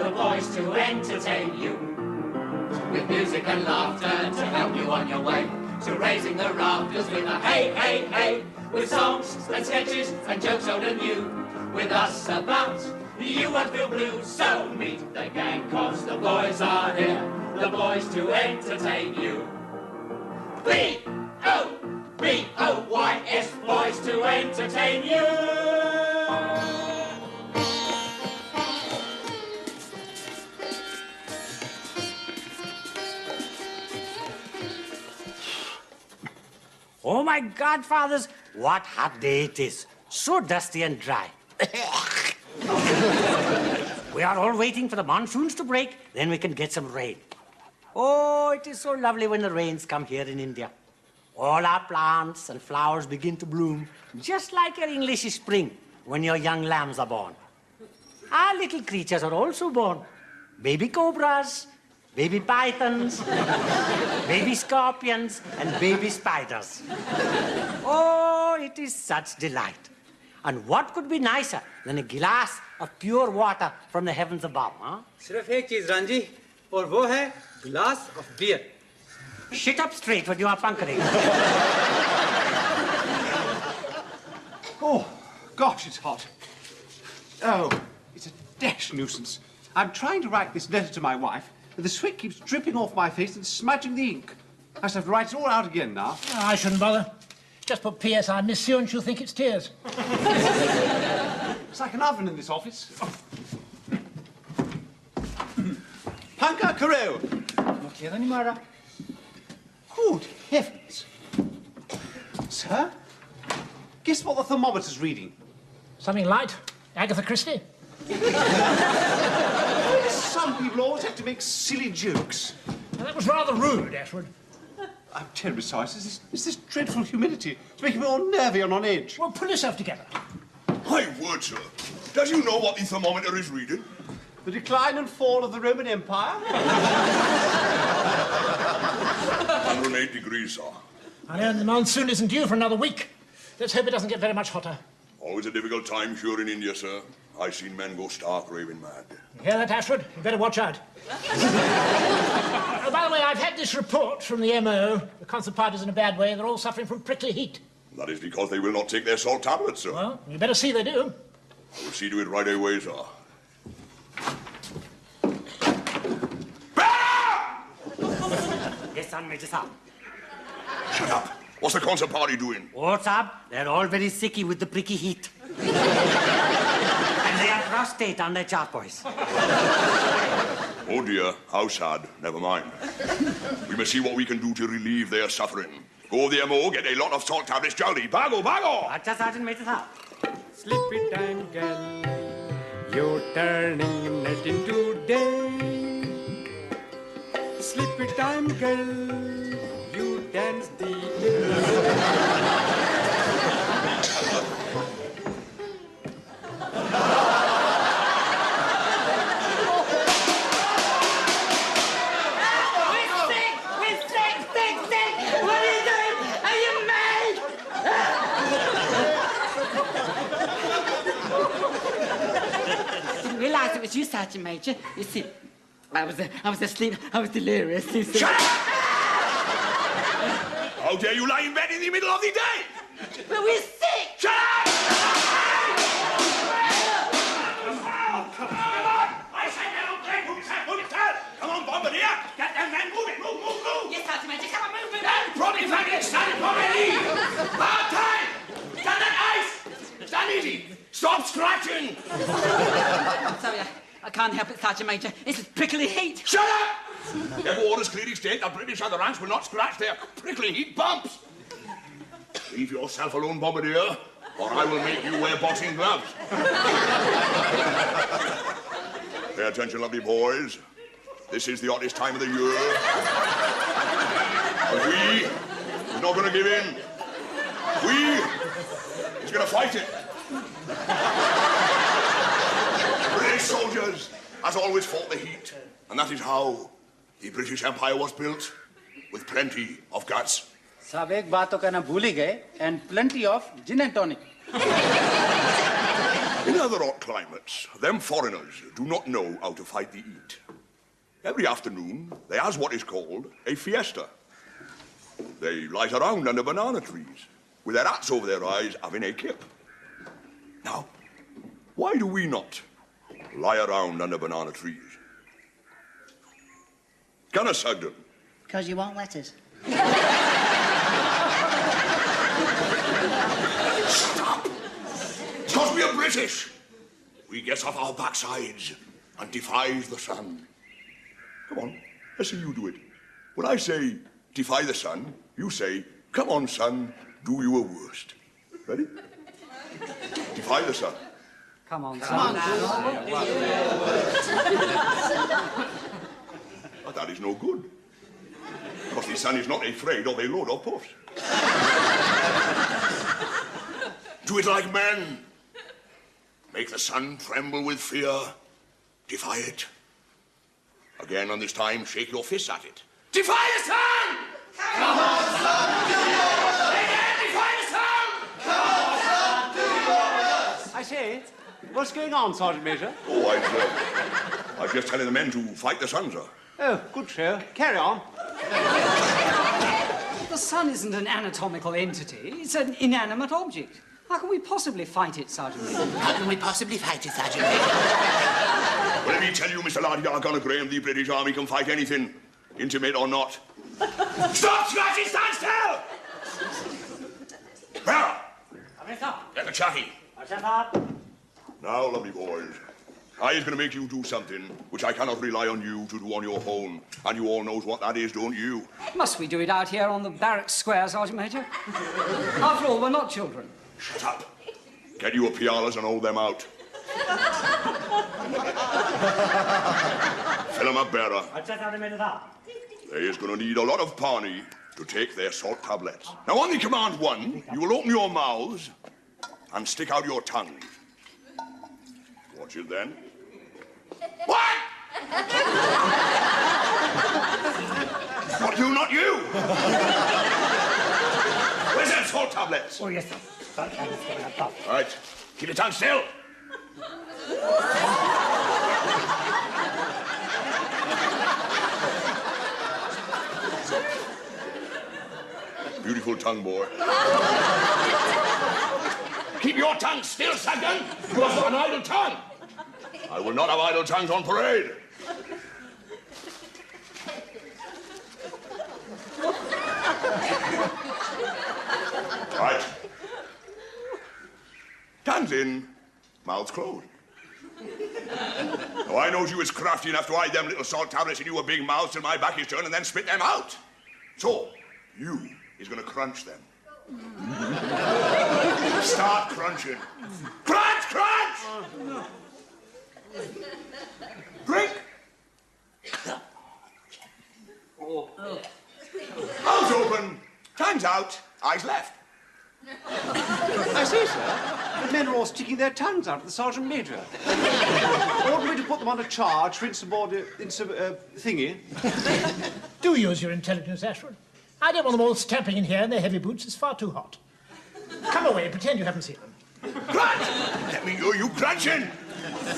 the boys to entertain you. With music and laughter to help you on your way to raising the rafters with a hey, hey, hey. With songs and sketches and jokes old and new. With us about, you won't feel blue. So meet the gang, cause the boys are here. The boys to entertain you. B-O-B-O-Y-S, boys to entertain you. Oh, my godfathers, what hot day it is. So dusty and dry. We are all waiting for the monsoons to break, then we can get some rain. Oh, it is so lovely when the rains come here in India. All our plants and flowers begin to bloom, just like your English spring when your young lambs are born. Our little creatures are also born. Baby cobras, baby pythons, baby scorpions, and baby spiders. Oh, it is such delight. And what could be nicer than a glass of pure water from the heavens above, huh? सिर्फ एक चीज रांझी, और वो है glass of beer. Sit up straight when you are punkering. Oh, gosh, it's hot. Oh, it's a dash nuisance. I'm trying to write this letter to my wife, but the sweat keeps dripping off my face and smudging the ink. I shall have to write it all out again now. Oh, I shouldn't bother. Just put P.S. I miss you and she'll think it's tears. It's like an oven in this office. Panka Karoo! Not here anymore. Good heavens. Sir? Guess what the thermometer's reading? Something light? Agatha Christie? Some people always have to make silly jokes. Well, that was rather rude, Ashwood. I'm terribly sorry. It's this dreadful humidity. It's making me all nervy and on edge. Well, pull yourself together. My word, sir. Does you know what the thermometer is reading? The decline and fall of the Roman Empire? 108 degrees, sir. I know the monsoon isn't due for another week. Let's hope it doesn't get very much hotter. Always a difficult time here in India, sir. I've seen men go stark raving mad. You hear that, Ashwood? You better watch out. Oh, by the way, I've had this report from the MO. The concert party's in a bad way. They're all suffering from prickly heat. That is because they will not take their salt tablets, sir. Well, you better see they do. We'll see to it right away, sir. Yes, son, Major Saab. Shut up. What's the concert party doing? Oh, Saab, they're all very sicky with the pricky heat. And they are prostrate on their charpoys. Oh, dear. How sad. Never mind. We must see what we can do to relieve their suffering. Go the MO, get a lot of salt tablets, jolly. Bago, bago! Acha, Sergeant Major Saab. Sleepy time, girl, you're turning night into day. Sleepy time, girl, you dance the It was you, Sergeant Major. You see, I was asleep. I was delirious. Shut up! How dare you lie in bed in the middle of the day? But we're sick! Shut up! Come on! I said now, move it, come on, Bombardier! Get them men moving! Move! Yes, Sergeant Major, come on, move. Probably fucking started already! Hard time! Stand that ice! Stand easy! Stop scratching! Sorry, I can't help it, Sergeant Major. This is prickly heat. Shut up! Their orders clearly state that British and the ranks will not scratch their prickly heat bumps. Leave yourself alone, Bombardier, or I will make you wear boxing gloves. Pay attention, lovely boys. This is the hottest time of the year. But we're not going to give in. We're going to fight it. British soldiers has always fought the heat, and that is how the British Empire was built, with plenty of guts. साहब एक बात तो कहना भूल ही गए, and plenty of gin and tonic. In other hot climates, them foreigners do not know how to fight the heat. Every afternoon, they has what is called a fiesta. They lies around under banana trees, with their hats over their eyes, having a kip. Now, why do we not lie around under banana trees? Can I, Sugden? Because you won't let us. Stop! It's because we are British. We gets off our backsides and defies the sun. Come on, let's see you do it. When I say defy the sun, you say, come on, son, do your worst. Ready? Defy the sun. Come on, son. But that is no good. Because the sun is not afraid of a load of puffs. Do it like men. Make the sun tremble with fear. Defy it. Again, and this time, shake your fists at it. Defy the sun! Come on, son, do yours! Again, defy the sun! Come on, son, do yours! I say, what's going on, Sergeant Major? Oh, I was just telling the men to fight the sun, sir. Oh, good show. Carry on. The sun isn't an anatomical entity. It's an inanimate object. How can we possibly fight it, Sergeant Major? How can we possibly fight it, Sergeant Major? Well, let me tell you, Mr. Lardy Graham, the British Army can fight anything, intimate or not. Stop scratching! Stand still! Well, get the chatty. Now, lovely boys, I is going to make you do something which I cannot rely on you to do on your own. And you all knows what that is, don't you? Must we do it out here on the barracks square, Sergeant Major? After all, we're not children. Shut up. Get you a pialas and hold them out. Fill 'em up, bearer. They is going to need a lot of Barney to take their salt tablets. Now, on the command one, you will open your mouths and stick out your tongues. Watch it then. What? What, you, not you? Where's them salt tablets? Oh, yes, sir. All right, keep your tongue still. Beautiful tongue, boy. Keep your tongue still, Sugden. You have got an idle tongue. I will not have idle tongues on parade. Right. Tongues in, mouths closed. Now, I knows you was crafty enough to hide them little salt tablets in your big mouth till my back is turned and then spit them out. So, you is going to crunch them. Start crunching. Crunch, crunch! Drink. Mouth open, tongues out, eyes left. I say, sir, the men are all sticking their tongues out at the Sergeant Major. Ought we to put them on a charge for thingy? Do use your intelligence, Ashford. I don't want them all stamping in here in their heavy boots. It's far too hot. Come away, pretend you haven't seen them. Crunch! Let me hear you crunching!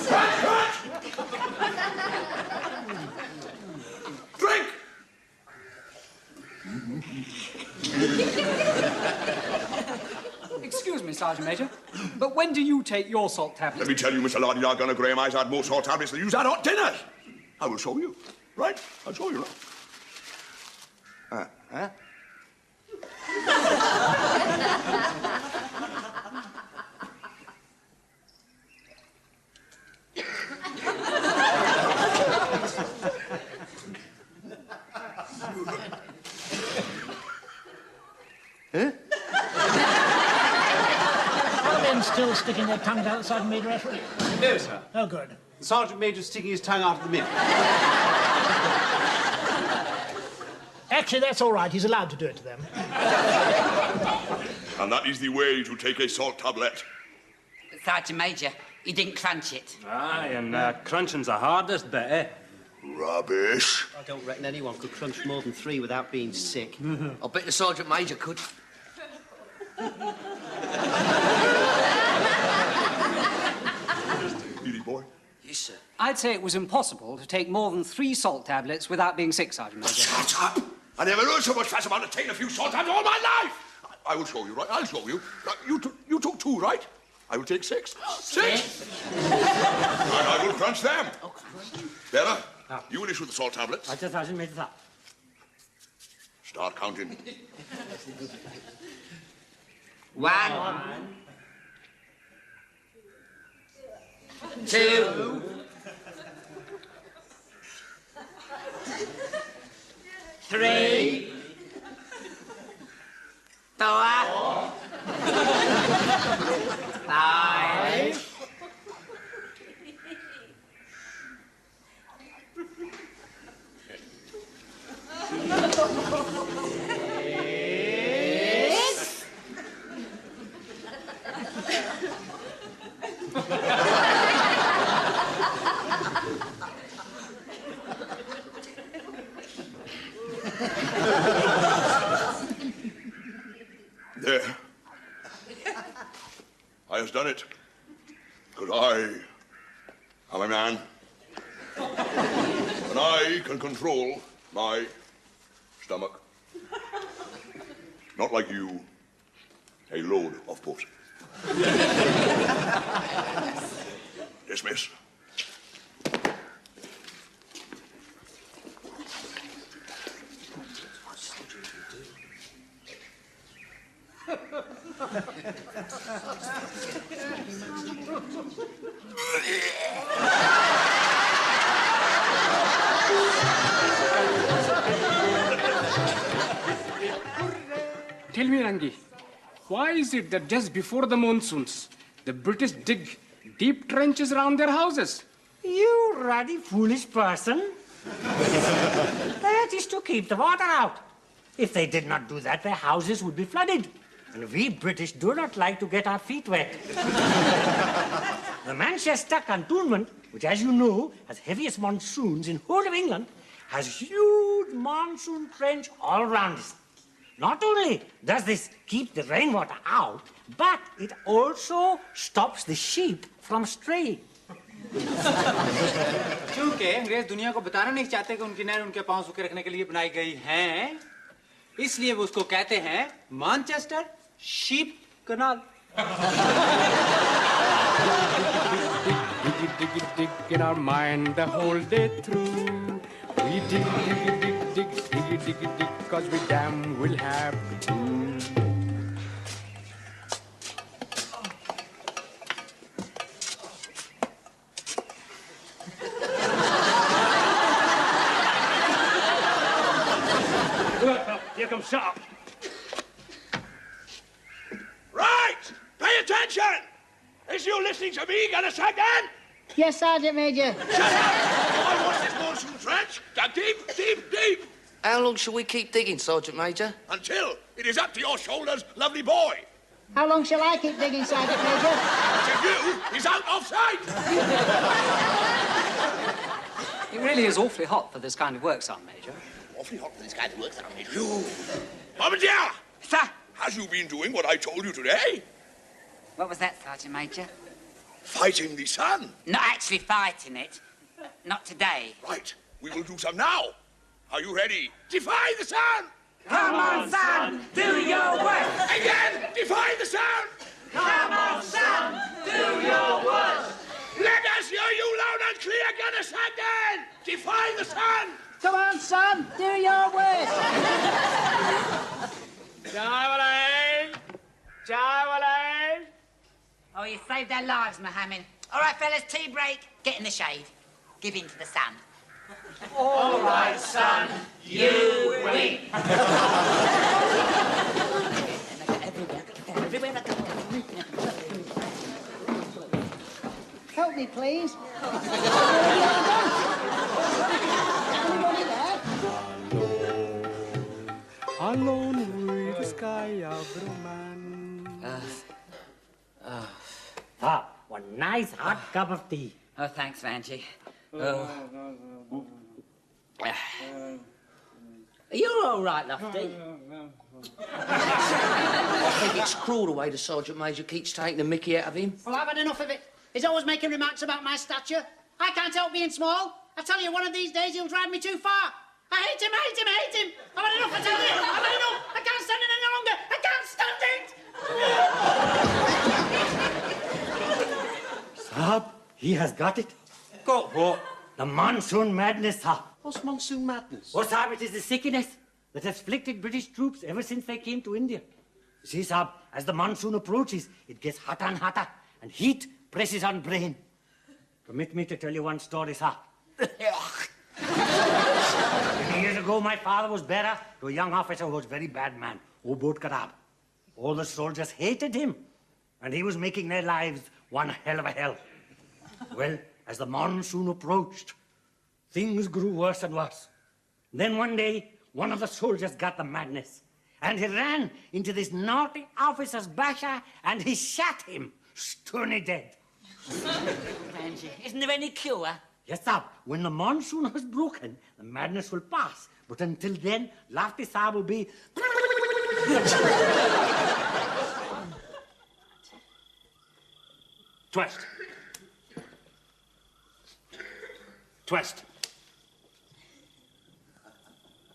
Crunch, crunch! Drink! Excuse me, Sergeant Major, but when do you take your salt tablets? Let me tell you, Mr. Lardy Graham, I've had more salt tablets than you've had hot dinners. I will show you. Right? I'll show you. Huh? Are the men still sticking their tongues out, Sergeant Major Ashford? No, sir. Oh, good. The Sergeant Major's sticking his tongue out at the minute. Actually, that's all right. He's allowed to do it to them. And that is the way to take a salt tablet. Sergeant Major, he didn't crunch it. Aye, and crunching's the hardest bit, eh? Rubbish. I don't reckon anyone could crunch more than 3 without being sick. I'll bet the Sergeant Major could. I'd say it was impossible to take more than 3 salt tablets without being sick, Sergeant Major. Shut up! I never heard so much fuss about taking a few salt tablets all my life! I will show you, right? I'll show you. You took 2, right? I will take 6. 6? And I will crunch them. Vera, you will issue the salt tablets. Acha, Sergeant Major. Start counting. 1, 2, 3, 4, 5. There. I has done it. Because I am a man. And I can control my stomach. Not like you, a load of puss. Dismiss. Tell me, Rangi, why is it that just before the monsoons, the British dig deep trenches around their houses? You ruddy, foolish person. That is to keep the water out. If they did not do that, their houses would be flooded. And we British do not like to get our feet wet. The Manchester cantonment, which, as you know, has heaviest monsoons in whole of England, has huge monsoon trench all around it. Not only does this keep the rainwater out, but it also stops the sheep from straying. क्योंकि अंग्रेज दुनिया को बताना नहीं चाहते कि उनकी नहर उनके पांव सूखे रखने के लिए बनाई गई हैं, इसलिए वो उसको कहते हैं Manchester Ship Canal. Dig in our mind the whole day through. We dig, cause we damn will have to. Here comes Sharp. Right! Pay attention! Is you listening to me, Gunner-Sagdan? Yes, Sergeant Major. Shut up! I want this monsoon trench dug deep, deep, deep. How long shall we keep digging, Sergeant Major? Until it is up to your shoulders, lovely boy. How long shall I keep digging, Sergeant Major? Until you is out of sight. It really is awfully hot for this kind of work, Sergeant Major. Awfully hot for this kind of work, Sergeant Major. You. Bombardier! Sir? Has you been doing what I told you today? What was that, Sergeant Major? Fighting the sun. Not actually fighting it. Not today. Right. We will do some now. Are you ready? Defy the sun! Come on, son, do your work. Again, defy the sun! Come on, son, do your work. Let us hear you loud and clear, Gunner-Sagdan! Defy the sun! Come on, son, do your work. Oh, you saved our lives, Mohammed. All right, fellas, tea break. Get in the shade. Give in to the sun. All right, son, you win. Everywhere I go. Help me, please. Alone with the sky of romance. Ah, one nice hot cup of tea. Oh, thanks, Vanjie. Oh. Are you all right, Lofty? I think it's cruel the way the Sergeant Major keeps taking the mickey out of him. Well, I've had enough of it. He's always making remarks about my stature. I can't help being small. I tell you, one of these days he'll drive me too far. I hate him, I hate him, I hate him. I've had enough, I tell you. I've had enough. I can't stand it any longer. I can't stand it. Sahab, he has got it. Got what? The monsoon madness, sir. What's monsoon madness? Oh, Sahab, it is the sickness that has afflicted British troops ever since they came to India. You see, Sahab, as the monsoon approaches, it gets hotter and hotter, and heat presses on brain. Permit me to tell you one story, sir. 20 years ago, my father was bearer to a young officer who was a very bad man, Ubud Karab. All the soldiers hated him, and he was making their lives one hell of a hell. Well, as the monsoon approached, things grew worse and worse. Then one day, one of the soldiers got the madness, and he ran into this naughty officer's basha, and he shot him, stony dead. Ranji, isn't there any cure? Yes, sir. When the monsoon has broken, the madness will pass. But until then, Lafty Sahib will be... Twist. Twist.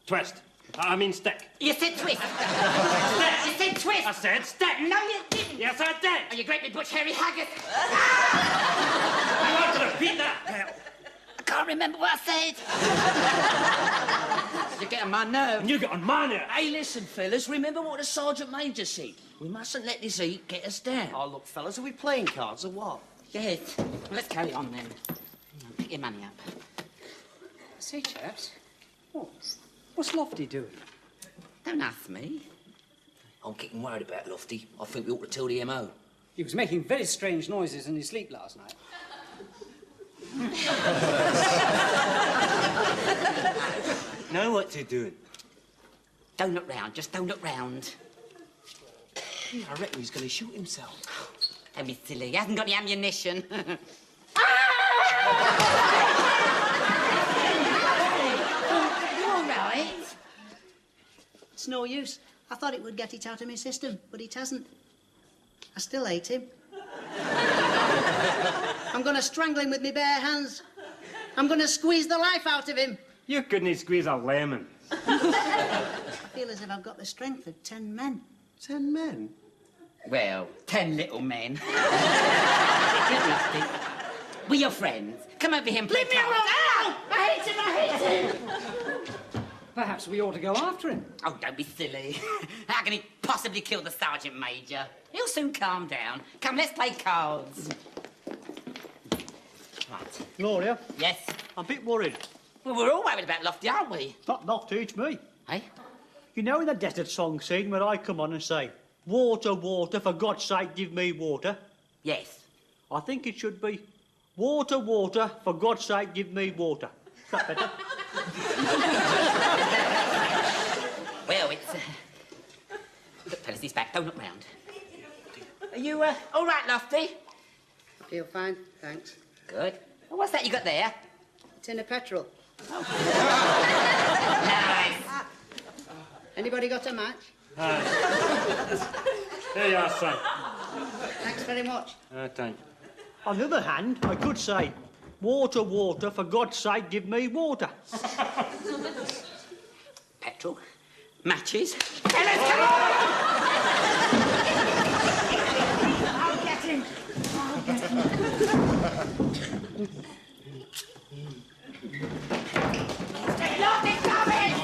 Twist. I mean stick. You said twist. You said twist. I said stick. No, you didn't. Yes, I did. Oh, you great big butch hairy haggis. You want to repeat that? I can't remember what I said. You get on my nerve. You get on my nerve. Hey, listen, fellas, remember what the Sergeant Major said? We mustn't let this heat get us down. Oh, look, fellas, are we playing cards or what? Yes. Well, let's carry on then. Pick your money up. Say, chaps, what's Lofty doing? Don't ask me. I'm getting worried about Lofty. I think we ought to tell the MO. He was making very strange noises in his sleep last night. Know what you're doing. Don't look round. Just don't look round. Yeah, I reckon he's going to shoot himself. Don't be silly. He hasn't got any ammunition. You all right? It's no use. I thought it would get it out of my system, but it hasn't. I still hate him. I'm going to strangle him with my bare hands. I'm going to squeeze the life out of him. You couldn't squeeze a lemon. I feel as if I've got the strength of 10 men. 10 men? Well, 10 little men. Look, Lofty, we're your friends. Come over here and play Leave me alone! Ow! I hate him, I hate him! Perhaps we ought to go after him. Oh, don't be silly. How can he possibly kill the Sergeant Major? He'll soon calm down. Come, let's play cards. Right. Gloria? Yes? I'm a bit worried. Well, we're all worried about Lofty, aren't we? Not Lofty, it's me. Hey? You know in the desert song scene where I come on and say, water, water, for God's sake, give me water? Yes. I think it should be, water, water, for God's sake, give me water. Is that better? Well, it's... Look, fellas, he's back. Don't look round. Are you, all right, Lofty? I feel fine, thanks. Good. Well, what's that you got there? A tin of petrol. Nice. Anybody got a match? Here you are, son. Thanks very much. Thank you. On the other hand, I could say, water, water, for God's sake, give me water. Petrol. Matches. Fellas, come on! I'll get him. I'll get him. Lofty, coming!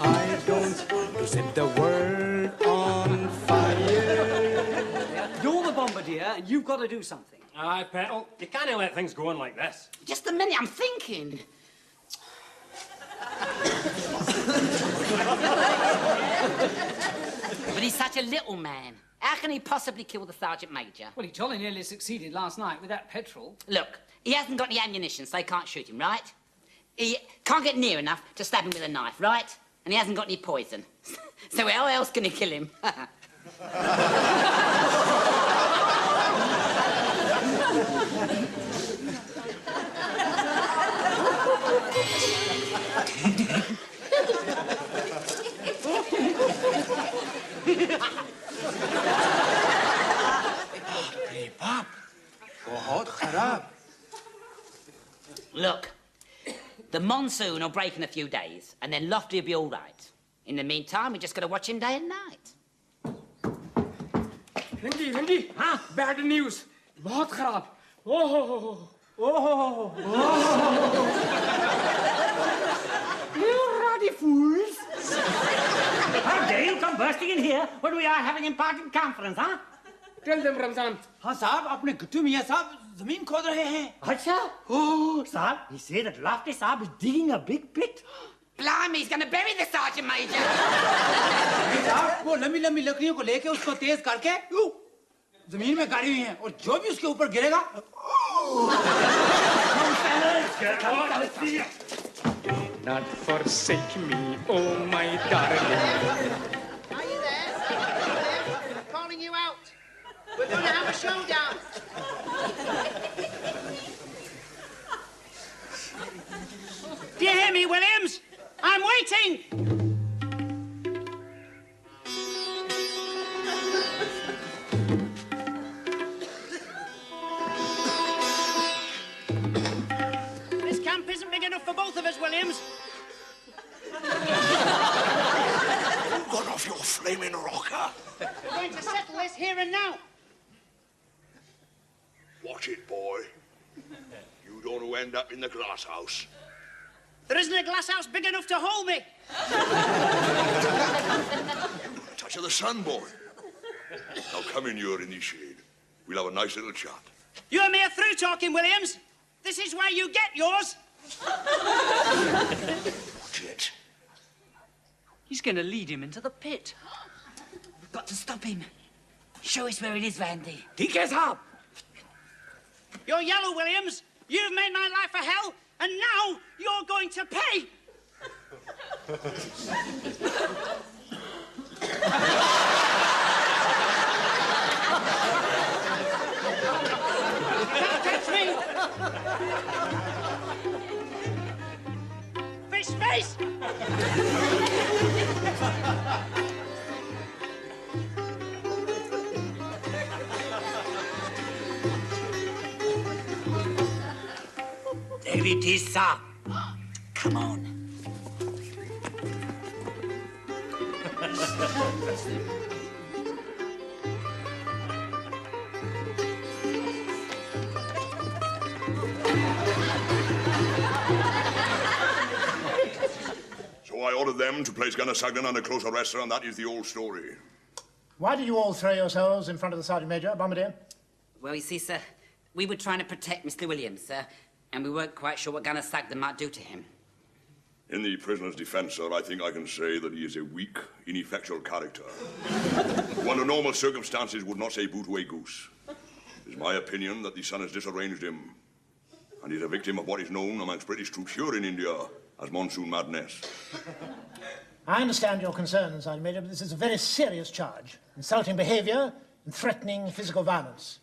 I don't to set the world on fire. You're the bombardier, and you've got to do something. Aye, Petal, you can't let things go on like this. Just a minute, I'm thinking. But he's such a little man. How can he possibly kill the Sergeant Major? Well, he jolly nearly succeeded last night with that petrol. Look, he hasn't got any ammunition, so they can't shoot him, right? He can't get near enough to stab him with a knife, right? And he hasn't got any poison. So how else can he kill him? The Monsoon will break in a few days, and then Lofty will be all right. In the meantime, we just got to watch him day and night. Randy, हाँ, bad news, बहुत खराब. Oh. You ruddy fools! How dare you come bursting in here when we are having important conference, huh? Tell them, Ramzan. हाँ साहब, अपने गुट्टू मियाँ साहब जमीन खोद रहे हैं. अच्छा? Oh, साहब, he said that Lofty साहब is digging a big pit. Blimey, he's going to bury the Sergeant Major. साहब, वो लंबी लकड़ियों को लेके उसको तेज करके जमीन में गाड़ी हुई हैं और जो भी उसके ऊपर गिरेगा. Not forsake me, oh my darling. Are you there? I'm calling you out. We're going to have a showdown. Do you hear me, Williams? I'm waiting. This camp isn't big enough for both of us, Williams. Got off your flaming rocker. We're going to settle this here and now. Watch it, boy. You don't want to end up in the glass house. There isn't a glass house big enough to hold me. Touch of the sun, boy. Now come in here in the shade. We'll have a nice little chat. You and me are through talking, Williams. This is where you get yours. Watch it. He's going to lead him into the pit. We've got to stop him. Show us where it is, Randy. ठीक है साहब. You're yellow, Williams. You've made my life a hell, and now you're going to pay. Can't touch me. Fish face. There it is, sir. Come on. So I ordered them to place Gunner Sugden under close arrest, sir, and that is the old story. Why did you all throw yourselves in front of the Sergeant Major, Bombardier? Well, you see, sir, we were trying to protect Mr. Williams, sir, and we weren't quite sure what Gunner Sugden might do to him. In the prisoner's defense, sir, I think I can say that he is a weak, ineffectual character. Who under normal circumstances would not say boo to a goose. It is my opinion that the sun has disarranged him, and he's a victim of what is known amongst British troops here in India as monsoon madness. I understand your concerns, Sergeant Major, but this is a very serious charge. Insulting behaviour and threatening physical violence.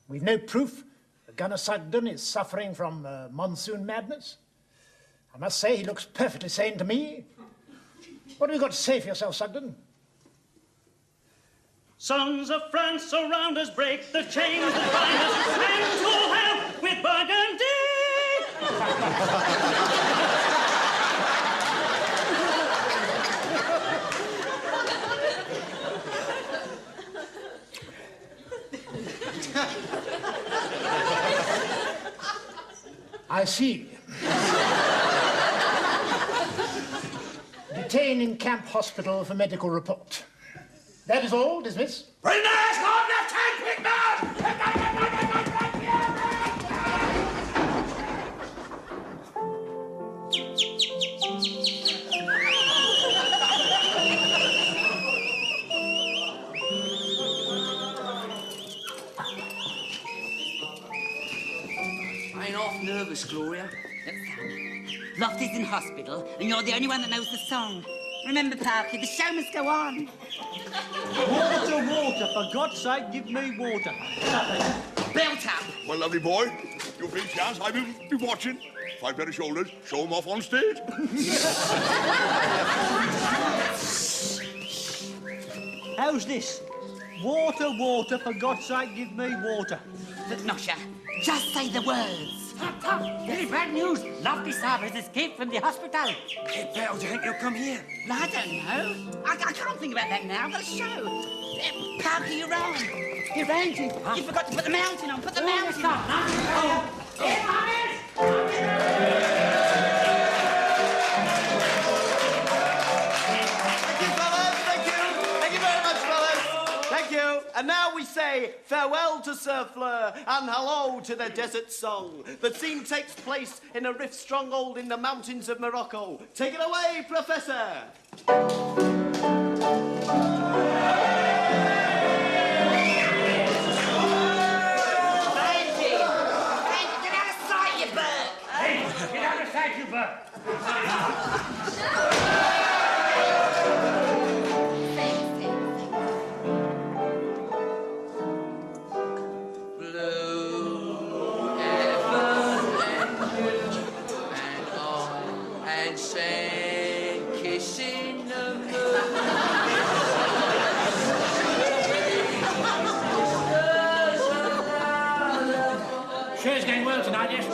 We've no proof that Gunner Sugden is suffering from monsoon madness. I must say he looks perfectly sane to me. What have you got to say for yourself, Sugden? Sons of France, surround us, break the chains that bind us, and to hell with Burgundy! I see. Detained in camp hospital for medical report. That is all. Dismiss. Bring the rest on the tank, big man! I ain't half nervous, Gloria. Look, son, Lofty's in hospital, and you're the only one that knows the song. Remember, Parky, the show must go on. Water, water, for God's sake, give me water. Belt up. Well, lovely boy, your big chance. I will be watching. 5 pair of shoulders, show 'em off on stage. How's this? Water, water, for God's sake, give me water. Look, Nosha, just say the words. Tough, tough. Very bad news. Lofty Saab has escaped from the hospital. Hey, pal, do you think he'll come here? Well, I don't know. I can't think about that now. I've got a show. Parker, you're wrong. You're wrong. You forgot to put the mountain on. Put the mountain on. Hey, Thomas! And now we say farewell to Sir Fleur and hello to the desert song. The scene takes place in a rift stronghold in the mountains of Morocco. Take it away, Professor. Frankie, get out of sight, you bird. Hey, get out of sight, you bird. Show's going well tonight, yes?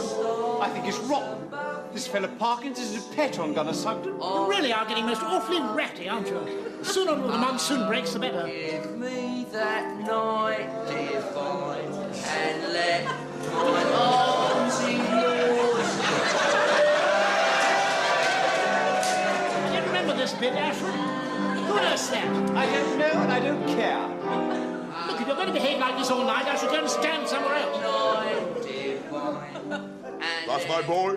I think it's rotten. This fellow Parkins is a pet on Gunner Sugden. You really are getting most awfully ratty, aren't you? The sooner the monsoon breaks, the better. Give me that night divine and let my arms in yours. Do you remember this bit, Ashford? Who else that? I don't know and I don't care. Look, if you're going to behave like this all night, I should go and stand somewhere else. That's my boy.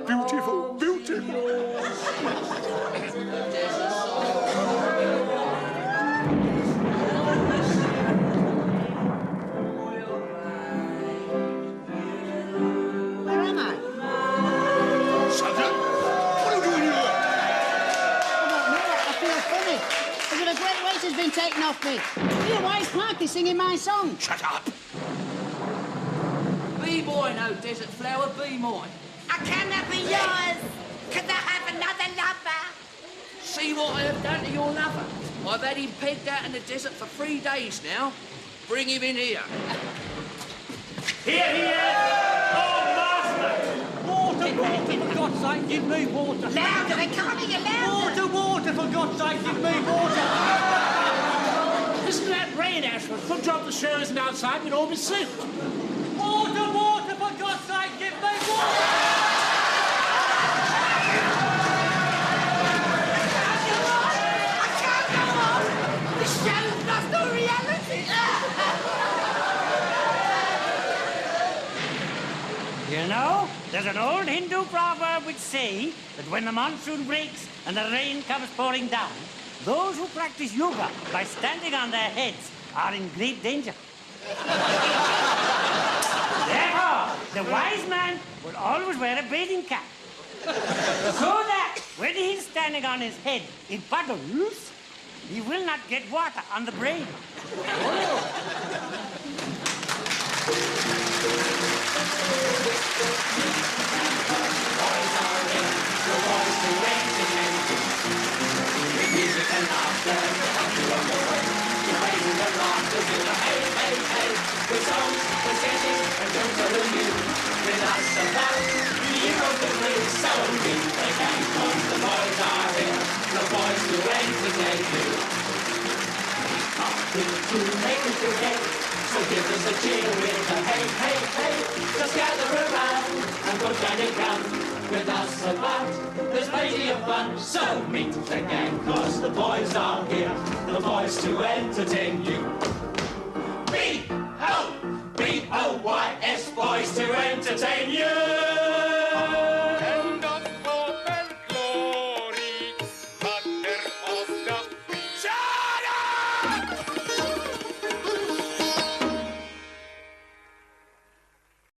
Beautiful, beautiful. Where am I? Sugden, what are you doing here? I don't know. I feel funny. As if a great weight has been taken off me. Here, why is Clarky singing my song? Shut up. Be mine, oh desert flower, be mine. I cannot be yours, because I have another lover. See what I have done to your lover? I've had him pegged out in the desert for 3 days now. Bring him in here. Here he is! Oh, master! Water, water, for God's sake, give me water. Louder, they can't hear you louder. Water, water, for God's sake, give me water. Listen to that rain, Ashford. Could drop the show isn't outside, we'd all be soaked. Water, water, for God's sake, give me water. You know, there's an old Hindu proverb which say that when the monsoon breaks and the rain comes pouring down, those who practice yoga by standing on their heads are in great danger. Therefore, the wise man will always wear a bathing cap, so that when he's standing on his head in puddles, he will not get water on the brain. Music and laughter to help you on your way. You're raising the rafters in the hey, hey, hey. With songs, with sketches, and jokes of the new. With us about the year of the blues. So meet the gang, cause the boys are here. The boys to entertain you. Something to make you today. So give us a cheer with a hey, hey, hey. Just gather around and go shining round. With us about, there's plenty of fun. So meet the gang, cause the boys are here. The boys to entertain you. B-O-B-O-Y-S, boys to entertain you.